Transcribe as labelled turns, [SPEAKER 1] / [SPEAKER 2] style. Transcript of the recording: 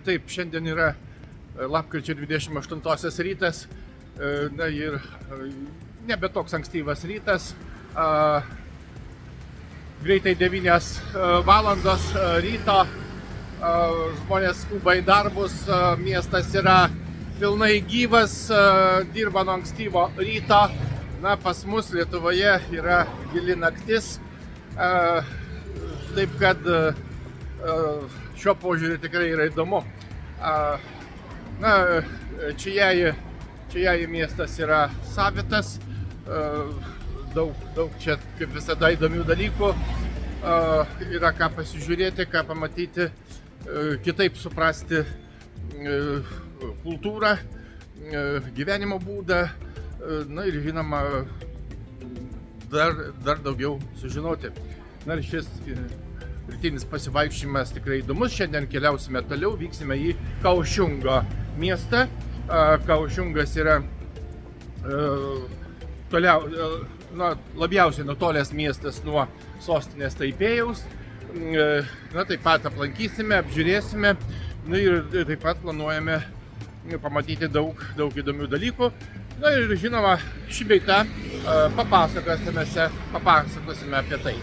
[SPEAKER 1] Taip, šiandien yra lapkričio 28 rytas, na ir nebe toks ankstyvas rytas, greitai 9 valandos ryto, žmonės skuba į darbus, miestas yra pilnai gyvas, dirba nuo ankstyvo ryto, na pas mus Lietuvoje yra gili naktis, taip kad šiuo požiūriu tikrai yra įdomu. Na, čia miestas yra savitas, daug čia kaip visada įdomių dalykų, yra ką pasižiūrėti, ką pamatyti, kitaip suprasti kultūrą, gyvenimo būdą, na ir žinoma, dar daugiau sužinoti. Na ir šis rytinis pasivaikščiojimas tikrai įdomus. Šiandien keliausime toliau, vyksime į Kaohsiungo miestą. Kaohsiungas yra labiausiai nutolęs miestas nuo sostinės Taipėjaus. Na, taip pat aplankysime, apžiūrėsime, na, ir taip pat planuojame pamatyti daug įdomių dalykų. Na ir žinoma, šį bei tą papasakosime apie tai.